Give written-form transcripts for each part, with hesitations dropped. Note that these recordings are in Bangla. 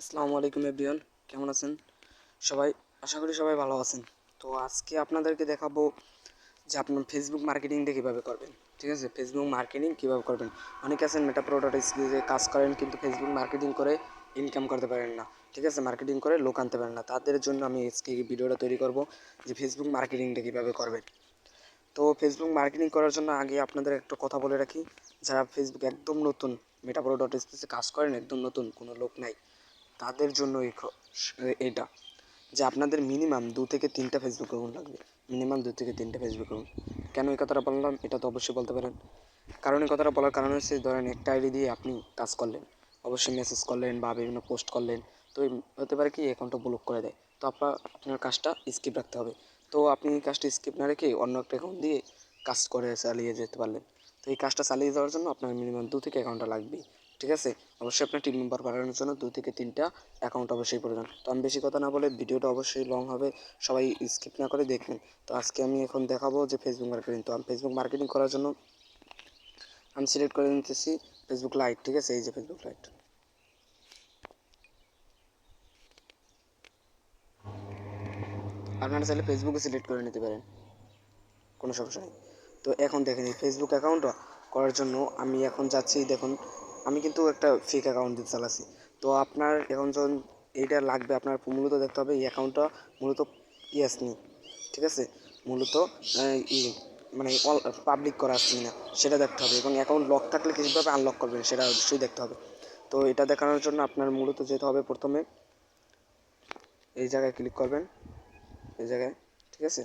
আসসালামু আলাইকুম এভরিওয়ান, কেমন আছেন সবাই? আশা করি সবাই ভালো আছেন। তো আজকে আপনাদেরকে দেখাবো যে আপনার ফেসবুক মার্কেটিংটা কীভাবে করবেন। ঠিক আছে, ফেসবুক মার্কেটিং কীভাবে করবেন। অনেকে আছেন মেটা প্রোডাক্টে কাজ করেন কিন্তু ফেসবুক মার্কেটিং করে ইনকাম করতে পারেন না। ঠিক আছে, মার্কেটিং করে লোক আনতে পারেন না। তাদের জন্য আমি আজকে এই ভিডিওটা তৈরি করব যে ফেসবুক মার্কেটিংটা কীভাবে করবেন। তো ফেসবুক মার্কেটিং করার জন্য আগে আপনাদের একটা কথা বলে রাখি, যারা ফেসবুক একদম নতুন, মেটা প্রোডাক্টে কাজ করেন একদম নতুন, কোনো লোক নাই, তাদের জন্য এটা যে আপনাদের মিনিমাম 2 থেকে 3টা ফেসবুক অ্যাকাউন্ট লাগবে। মিনিমাম 2 থেকে 3টা ফেসবুক অ্যাকাউন্ট। কেন এই কথাটা বললাম এটা তো অবশ্যই বলতে পারেন। কারণ এই কথাটা বলার কারণ হচ্ছে, ধরেন একটা আইডি দিয়ে আপনি কাজ করলেন, অবশ্যই মেসেজ করলেন বা বিভিন্ন পোস্ট করলেন, তো হতে পারে কি অ্যাকাউন্টটা ব্লক করে দেয়। তো আপনার কাজটা স্কিপ রাখতে হবে। তো আপনি এই কাজটা স্কিপ না রেখে অন্য একটা অ্যাকাউন্ট দিয়ে কাজ করে চালিয়ে যেতে পারলেন। তো এই কাজটা চালিয়ে যাওয়ার জন্য আপনার মিনিমাম 2 থেকে অ্যাকাউন্টটা লাগবেই। ঠিক আছে, অবশ্যই আপনার টিম মেম্বার বাড়ানোর জন্য 2 থেকে 3টা অ্যাকাউন্ট অবশ্যই প্রয়োজন। তো আমি বেশি কথা না বলে, ভিডিওটা অবশ্যই লং হবে, সবাই স্কিপ না করে দেখবেন। তো আজকে আমি এখন দেখাবো যে ফেসবুক মার্কেটিং। তো আমি ফেসবুক মার্কেটিং করার জন্য আমি সিলেক্ট করে নিতেছি ফেসবুক লাইট। ঠিক আছে, এই যে ফেসবুক লাইট, আপনারা চাইলে ফেসবুকে সিলেক্ট করে নিতে পারেন, কোনো সমস্যা নেই। তো এখন দেখেন এই ফেসবুক অ্যাকাউন্টটা করার জন্য আমি এখন যাচ্ছি। দেখুন আমি কিন্তু একটা ফেক অ্যাকাউন্ট দিয়ে চালাচ্ছি। তো আপনার এখন যখন এইটা লাগবে, আপনার মূলত দেখতে হবে এই অ্যাকাউন্টটা মূলত ইয়াস নি। ঠিক আছে, মূলত মানে পাবলিক করা আসছে না সেটা দেখতে হবে, এবং অ্যাকাউন্ট লক থাকলে কীভাবে আনলক করবেন সেটা অবশ্যই দেখতে হবে। তো এটা দেখানোর জন্য আপনার মূলত যেতে হবে প্রথমে এই জায়গায় ক্লিক করবেন, এই জায়গায়। ঠিক আছে,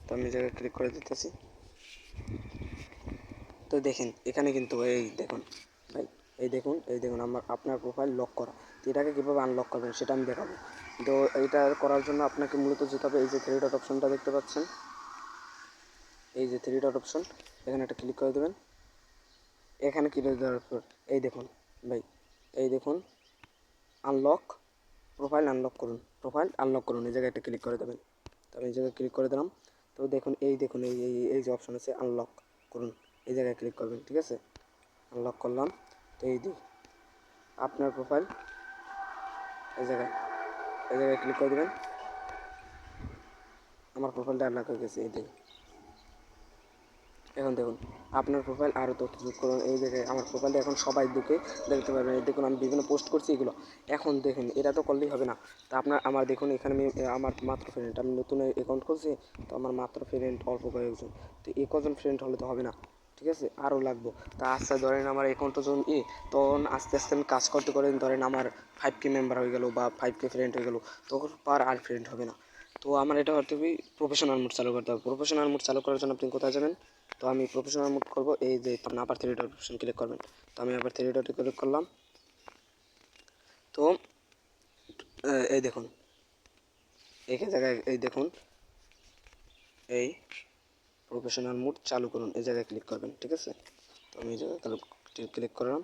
তো আমি এই জায়গায় ক্লিক করে দিতেছি। তো দেখেন এখানে কিন্তু এই দেখুন ভাই, এই দেখুন আপনার প্রোফাইল লক করা। তো এটাকে কীভাবে আনলক করবেন সেটা আমি দেখাবো। তো এইটা করার জন্য আপনাকে মূলত যেতে হবে এই যে 3 ডট অপশনটা দেখতে পাচ্ছেন, এই যে 3 ডট অপশন, এখানে একটা ক্লিক করে দেবেন। এখানে ক্লিক দেওয়ার পর এই দেখুন ভাই, এই দেখুন আনলক প্রোফাইল, আনলক করুন, এই জায়গায় একটা ক্লিক করে দেবেন। তো আমি এই জায়গায় ক্লিক করে দিলাম। তো দেখুন এই যে অপশন আছে আনলক করুন, এই জায়গায় ক্লিক করবেন। ঠিক আছে, আনলক করলাম। তো এই দিই আপনার প্রোফাইল, এই জায়গায় ক্লিক করে দেবেন। আমার প্রোফাইলটা আনলক হয়ে গেছে, এই দেখুন। এখন দেখুন আপনার প্রোফাইল আরও তথ্য যোগ করুন, এই জায়গায় আমার প্রোফাইলটা এখন সবাই দেখতে পারবেন। এই দেখুন আমি বিভিন্ন পোস্ট করছি এগুলো। এখন দেখুন এটা তো করলেই হবে না, তা আমার দেখুন এখানে আমি আমার মাত্র ফ্রেন্ড, আমি নতুন অ্যাকাউন্ট করছি, তো আমার মাত্র ফ্রেন্ড অল্প কয়েকজন। তো এই কজন ফ্রেন্ড হলে তো হবে না, ঠিক আছে, আরও লাগবো। তা আচ্ছা ধরেন আমার অ্যাকাউন্টটা যখন তখন আস্তে আস্তে আমি কাজ করতে করেন ধরেন আমার 5K মেম্বার হয়ে গেলো বা 5K ফ্রেন্ড হয়ে গেলো, তখন আর ফ্রেন্ড হবে না। তো আমার এটা হতে হবে প্রফেশনাল মোড চালু করতে হবে। প্রফেশনাল মোড চালু করার জন্য আপনি কোথায় যাবেন? তো আমি প্রফেশনাল মোড করবো, এই যে আপনি আবার 3 ডট অপশন ক্লিক করবেন। তো আমি আবার 3 ডটে ক্লিক করলাম। তো এই দেখুন এই জায়গায় এই দেখুন এই প্রফেশনাল মোড চালু করুন, এই জায়গায় ক্লিক করবেন। ঠিক আছে, তো আমি এই জায়গায় ক্লিক করলাম।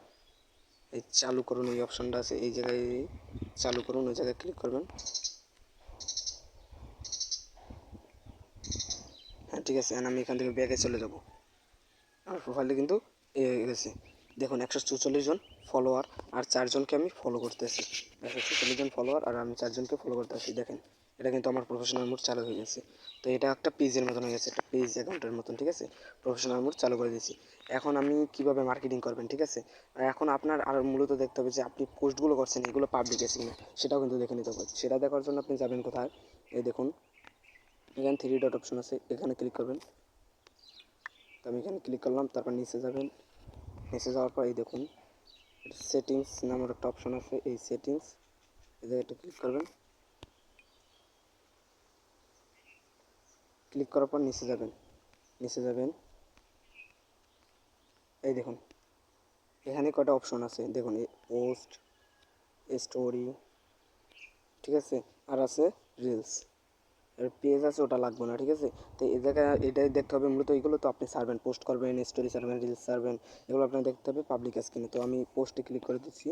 এই চালু করুন এই অপশনটা আছে, এই জায়গায় চালু করুন, ওই জায়গায় ক্লিক করবেন। হ্যাঁ ঠিক আছে, আমি এখান থেকে ব্যাগে চলে যাব। আমার প্রোফাইলটা কিন্তু গেছে। দেখুন 144 জন ফলোয়ার আর 4জনকে আমি ফলো করতেছি। 144 জন ফলোয়ার আর আমি 4জনকে ফলো করতেছি। দেখেন এটা কিন্তু আমার প্রফেশনাল মোড চালু হয়ে গেছে। তো এটা একটা পেজের মতন হয়ে গেছে, একটা পেজ অ্যাকাউন্টের মতন। ঠিক আছে, প্রফেশনাল মোড চালু করে দিয়েছি। এখন আমি কিভাবে মার্কেটিং করবেন, ঠিক আছে, এখন আপনার আর মূলত দেখতে হবে যে আপনি পোস্টগুলো করছেন এগুলো পাবলিক আছে কিনা, সেটাও কিন্তু দেখে নিতে হবে। সেটা দেখার জন্য আপনি যাবেন কোথায়, এই দেখুন এখানে 3 ডট অপশন আছে, এখানে ক্লিক করবেন। তো আমি এখানে ক্লিক করলাম, তারপর নিচে যাবেন। নিচে যাওয়ার পর এই দেখুন সেটিংস নামের একটা অপশন আছে, এই সেটিংস এই জায়গাটা ক্লিক করবেন। ক্লিক করার পর নিচে যাবেন। এই দেখুন এখানে কয়টা অপশন আছে দেখুন, পোস্ট, স্টোরি, ঠিক আছে, আর আছে রিলস, এর পেজ আছে ওটা লাগবে না। ঠিক আছে, তো এই জায়গায় এটাই দেখতে হবে মূলত এইগুলো তো আপনি সারবেন, পোস্ট করবেন, স্টোরি সারবেন, রিলস সারবেন, এগুলো আপনার দেখতে হবে পাবলিক আছে কিনা। তো আমি পোস্টে ক্লিক করে দিচ্ছি।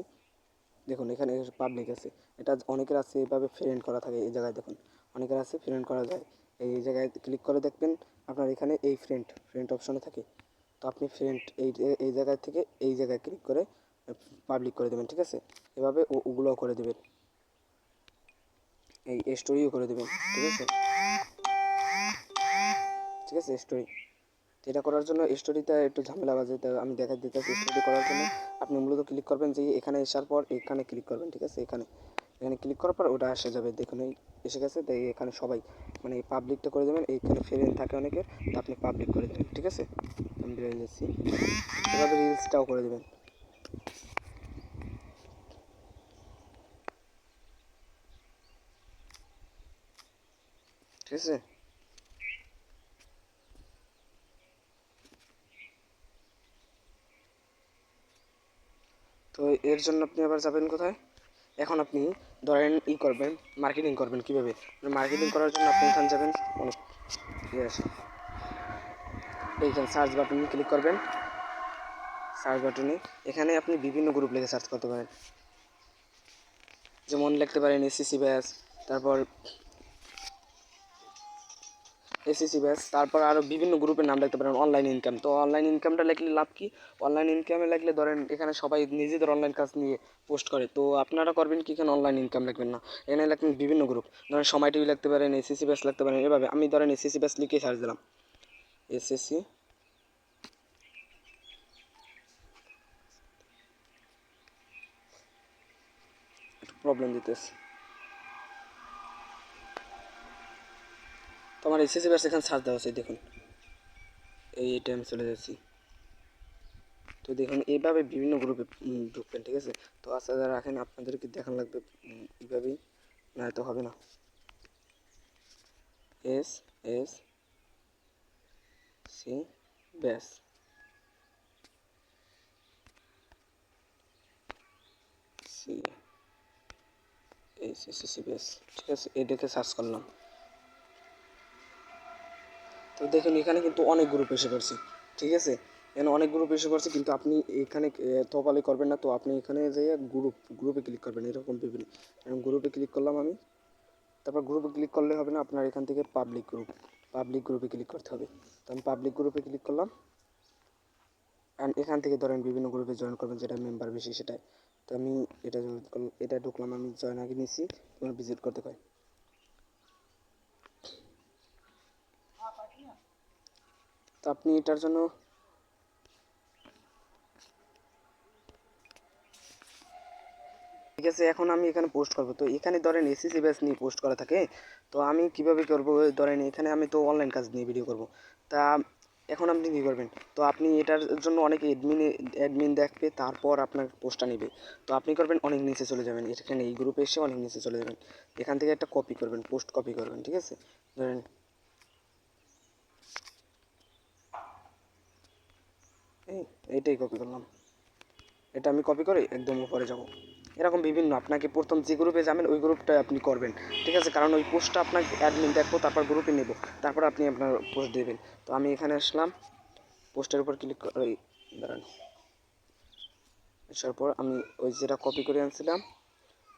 দেখুন এখানে পাবলিক আছে, এটা অনেকের আছে এভাবে ফ্রেন্ড করা থাকে। এই জায়গায় দেখুন অনেকের আছে ফ্রেন্ড করা যায়, এই জায়গায় ক্লিক করে দেখবেন আপনার এখানে এই ফ্রেন্ড অপশনে থাকে। তো আপনি ফ্রেন্ড এই জায়গায় থেকে এই জায়গায় ক্লিক করে পাবলিক করে দেবেন, ঠিক আছে। এভাবে ওগুলোও করে দেবেন, এই স্টোরিও করে দেবেন, ঠিক আছে, ঠিক আছে। স্টোরি এটা করার জন্য স্টোরিতে একটু ঝামেলা বাজে, তো আমি দেখা দিতেছি। স্টোরি করার জন্য আপনি মূলত ক্লিক করবেন যে এখানে আসার পর এখানে ক্লিক করবেন, ঠিক আছে। এখানে ক্লিক করার পর ওটা এসে যাবে, দেখুন এই এসে গেছে। তাই এখানে সবাই মানে পাবলিকটা করে দেবেন, এইখানে ফ্রেন্ড থাকে অনেকের, তো আপনি পাবলিক করে দেবেন, ঠিক আছে। আমি বেরিয়ে যাচ্ছি, এভাবে রিলসটাও করে দেবেন, ঠিক আছে। তো এর জন্য আপনি আবার যাবেন কোথায়, এখন আপনি ধরেন করবেন, মার্কেটিং করবেন কীভাবে। মার্কেটিং করার জন্য আপনি এখানে যাবেন, অনেক ইয়ে আছে, এইখানে সার্চ বাটনে ক্লিক করবেন। সার্চ বাটনে এখানে আপনি বিভিন্ন গ্রুপ লিখে সার্চ করতে পারেন, যেমন লিখতে পারেন এসএসসি ব্যাচ, তারপর এসএসসি ব্যাচ, তারপর আরও বিভিন্ন গ্রুপের নাম লিখতে পারেন। অনলাইন ইনকাম, তো অনলাইন ইনকামটা লিখলে লাভ কি, অনলাইন ইনকামে লিখলে ধরেন এখানে সবাই নিজেদের অনলাইন কাজ নিয়ে পোস্ট করে, তো আপনারা করবেন কি, এখানে অনলাইন ইনকাম লিখবেন না, এখানে লিখবেন বিভিন্ন গ্রুপ, ধরেন সময় টিভি লিখতে পারেন, এসএসসি ব্যাচ লিখতে পারেন। এভাবে আমি ধরেন এসএসসি ব্যাচ লিখে সার্চ দিলাম, এসএসসি, একটু প্রবলেম দিতেছে, তো আমার এসএসসি ব্যাচ এখানে সার্চ দেওয়া আছে, দেখুন এইটা আমি চলে যাচ্ছি। তো দেখুন এইভাবে বিভিন্ন গ্রুপে ঢুকবেন, ঠিক আছে। তো আচ্ছা যারা রাখেন, আপনাদেরকে দেখান লাগবে এইভাবেই, না তো হবে না। এস এস সি ব্যাস, সি এস এস সি ব্যাস, ঠিক আছে। এই দেখে সার্চ করলাম, তো দেখুন এখানে কিন্তু অনেক গ্রুপ এসে পড়ছে, ঠিক আছে। এখানে অনেক গ্রুপ এসে পড়ছে, কিন্তু আপনি এখানে থপালি করবেন না, তো আপনি এখানে যেয়ে গ্রুপে ক্লিক করবেন, এরকম বিভিন্ন গ্রুপে ক্লিক করলাম আমি। তারপর গ্রুপে ক্লিক করলে হবে না, আপনার এখান থেকে পাবলিক গ্রুপে ক্লিক করতে হবে। তো আমি পাবলিক গ্রুপে ক্লিক করলাম, অ্যান্ড এখান থেকে ধরেন বিভিন্ন গ্রুপে জয়েন করবেন, যেটা মেম্বার বেশি সেটাই। তো আমি এটা ঢুকলাম, আমি জয়েন আগে নিয়েছি, তোমার ভিজিট করতে পারি। তো আপনি এটার জন্য ঠিক আছে, এখন আমি এখানে পোস্ট করব। তো এখানে ধরেন এসএসসি ব্যাচ নিয়ে পোস্ট করা থাকে, তো আমি কিভাবে করব, ধরেন এখানে আমি তো অনলাইন কাজ নিয়ে ভিডিও করব। তা এখন আপনি কী করবেন, তো আপনি এটার জন্য অনেক অ্যাডমিন দেখবে, তারপর আপনার পোস্টটা নেবে। তো আপনি করবেন অনেক নিচে চলে যাবেন, এখানে এই গ্রুপে এসে অনেক নিচে চলে যাবেন, এখান থেকে একটা কপি করবেন, পোস্ট কপি করবেন, ঠিক আছে। ধরেন এইটাই কপি করলাম, এটা আমি কপি করে একদম উপরে যাব। এরকম বিভিন্ন আপনাকে প্রথম যে গ্রুপে যাবেন ওই গ্রুপটাই আপনি করবেন, ঠিক আছে। কারণ ওই পোস্টটা আপনার অ্যাডমিন দেখবো, তারপর গ্রুপে নেব, তারপর আপনি আপনার পোস্ট দেবেন। তো আমি এখানে আসলাম, পোস্টের উপর ক্লিক করে দাঁড়ান, আসার পর আমি ওই যেটা কপি করে আনছিলাম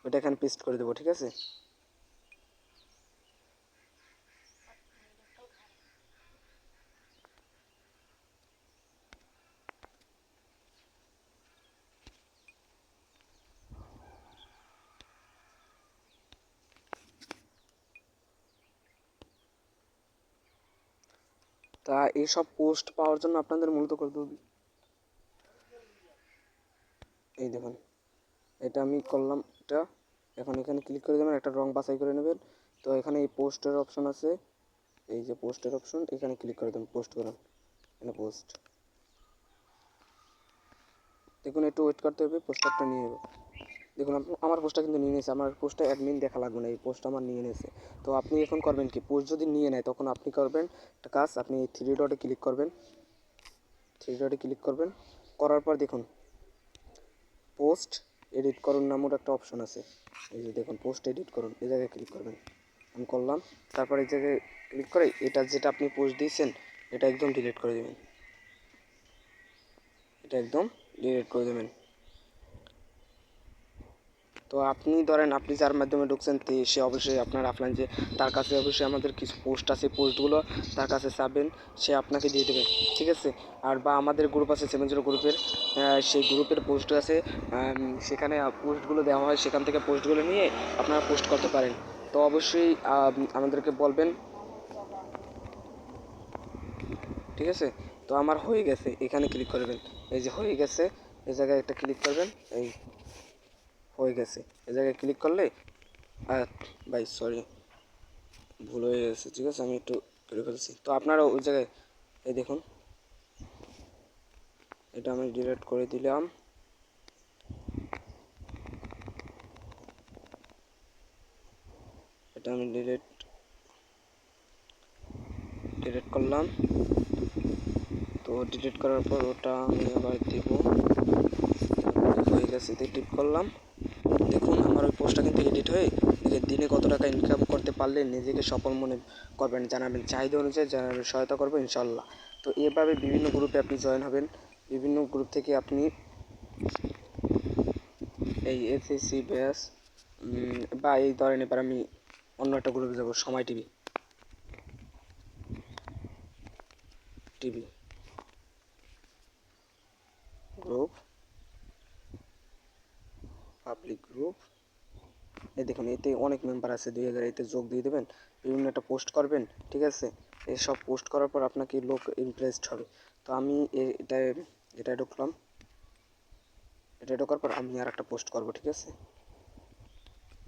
ওটা এখানে পেস্ট করে দেবো, ঠিক আছে। তা এইসব পোস্ট পাওয়ার জন্য আপনাদের মূলত করতে হবে, এই দেখুন এটা আমি করলাম, এটা এখন এখানে ক্লিক করে দেবেন, একটা রং বাছাই করে নেবেন। তো এখানে এই পোস্টের অপশন আছে, এই যে পোস্টের অপশন, এখানে ক্লিক করে দেবেন, পোস্ট করুন, এখানে পোস্ট। দেখুন একটু ওয়েট করতে হবে, পোস্টারটা নিয়ে নেবে। দেখুন আমার পোস্টটা কিন্তু নিয়ে নিয়েছে, আমার পোস্টটা অ্যাডমিন দেখা লাগবে না, এই পোস্টটা আমার নিয়ে নিয়েছে। তো আপনি এখন করবেন কি, পোস্ট যদি নিয়ে নেয় তখন আপনি করবেন একটা কাজ, আপনি থ্রি ডটে ক্লিক করবেন, করার পর দেখুন পোস্ট এডিট করুন নামক একটা অপশন আছে, এই যে দেখুন পোস্ট এডিট করুন, এই জায়গায় ক্লিক করবেন। আমি করলাম, তারপর এই জায়গায় ক্লিক করে এটা যেটা আপনি পোস্ট দিয়েছেন এটা একদম ডিলিট করে দেবেন, এটা একদম ডিলিট করে দেবেন। তো আপনি ধরেন আপনি যার মাধ্যমে ঢুকছেন সে অবশ্যই আপনার অফলাইন যে তার কাছে অবশ্যই আমাদের কিছু পোস্ট আছে, পোস্টগুলো তার কাছে চাবেন, সে আপনাকে দিয়ে দেবে, ঠিক আছে। আর বা আমাদের গ্রুপ আছে 70 গ্রুপের, সেই গ্রুপের পোস্ট আছে, সেখানে পোস্টগুলো দেওয়া হয়, সেখান থেকে পোস্টগুলো নিয়ে আপনারা পোস্ট করতে পারেন। তো অবশ্যই আমাদেরকে বলবেন, ঠিক আছে। তো আমার হয়ে গেছে, এখানে ক্লিক করবেন, এই যে হয়ে গেছে, এই জায়গায় একটা ক্লিক করবেন, এই হয়ে গেছে, এই জায়গায় ক্লিক করলে ভাই সরি ভুল হয়ে গেছে, ঠিক আছে, আমি একটু করে ফেলছি। তো আপনারা ওই জায়গায় এই দেখুন, এটা আমি ডিলিট করে দিলাম, এটা আমি ডিলিট করলাম। তো ডিলিট করার পর ওটা আমি আবার দেব, হয়ে গেছে, টিপ করলাম। দেখুন আমার ওই পোস্টটা কিন্তু এডিট হয়ে দিনে কত টাকা ইনকাম করতে পারলে নিজেকে সফল মনে করবেন, জানাবেন, চাহিদা অনুযায়ী জানাবেন, সহায়তা করবো ইনশাল্লাহ। তো এভাবে বিভিন্ন গ্রুপে আপনি জয়েন হবেন, বিভিন্ন গ্রুপ থেকে আপনি এই এসএসসি ব্যাস বা এই ধরেন এবার আমি অন্য একটা গ্রুপে যাবো, সময় টিভি গ্রুপ, পাবলিক গ্রুপ, এই দেখুন এতে অনেক মেম্বার আছে 2000, এতে যোগ দিয়ে দেবেন, বিভিন্ন একটা পোস্ট করবেন, ঠিক আছে। এসব পোস্ট করার পর আপনাকে লোক ইমপ্রেসড হবে। তো আমি এটা ঢুকলাম, এটা ঢোকার পর আমি আর একটা পোস্ট করব, ঠিক আছে,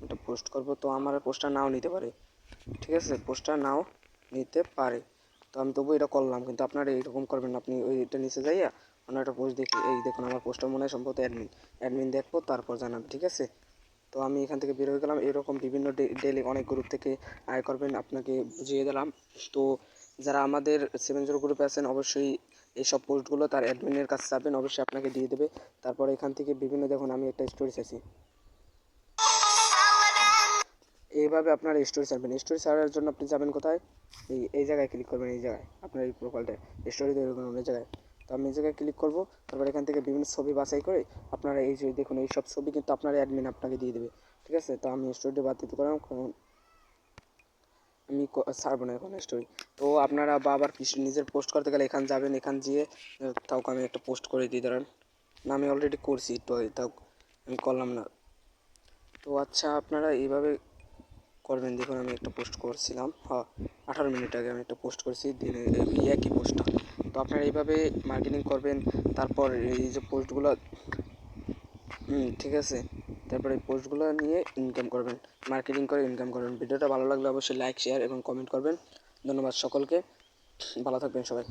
এটা পোস্ট করব। তো আমার পোস্টটা নাও নিতে পারে, ঠিক আছে, পোস্টটা নাও নিতে পারে। তো আমি তবু এটা করলাম, কিন্তু আপনারা এইরকম করবেন, আপনি ওইটা নিচে যাইয়া অন্য একটা পোস্ট দেখি, এই দেখুন আমার পোস্টটা মনে হয় সম্ভবত অ্যাডমিন দেখবো, তারপর জানাবে, ঠিক আছে। তো আমি এখান থেকে বের হয়ে গেলাম। এরকম বিভিন্ন ডেলি অনেক গ্রুপ থেকে আয় করবেন, আপনাকে বুঝিয়ে দিলাম। তো যারা আমাদের 70 গ্রুপে আছেন অবশ্যই এইসব পোস্টগুলো তার অ্যাডমিনের কাছে যাবেন, অবশ্যই আপনাকে দিয়ে দেবে। তারপর এখান থেকে বিভিন্ন, দেখুন আমি একটা স্টোরি চাইছি, এইভাবে আপনার স্টোরি ছাড়বেন। স্টোরি ছাড়ার জন্য আপনি যাবেন কোথায়, এই জায়গায় ক্লিক করবেন, এই জায়গায় আপনার এই প্রোফাইলটায় স্টোরি তৈরি করবেন, এই জায়গায়। তো আমি এই জায়গায় ক্লিক করব, তারপর এখান থেকে বিভিন্ন ছবি বাছাই করে আপনারা এই যে দেখুন এই সব ছবি কিন্তু আপনার অ্যাডমিন আপনাকে দিয়ে দেবে, ঠিক আছে। তো আমি স্টোরিটা বাদ দিতে পারলাম, কারণ আমি ছাড়বো না এখন স্টোরি। তো আপনারা বা আবার নিজের পোস্ট করতে গেলে এখান যাবেন, এখান গিয়ে তাও আমি একটা পোস্ট করে দিই, ধরেন না আমি অলরেডি করছি, তো তাও আমি করলাম না। তো আচ্ছা আপনারা এইভাবে করবেন। দেখুন আমি একটা পোস্ট করছিলাম, হ্যাঁ 18 মিনিট আগে আমি একটা পোস্ট করছি দিনে, এই একই পোস্টটা। তো আপনারা এইভাবে মার্কেটিং করবেন। তারপর এই যে পোস্টগুলো, ঠিক আছে, তারপরে এই পোস্টগুলো নিয়ে ইনকাম করবেন, মার্কেটিং করে ইনকাম করবেন। ভিডিওটা ভালো লাগলে অবশ্যই লাইক, শেয়ার এবং কমেন্ট করবেন। ধন্যবাদ সকলকে, ভালো থাকবেন সবাই।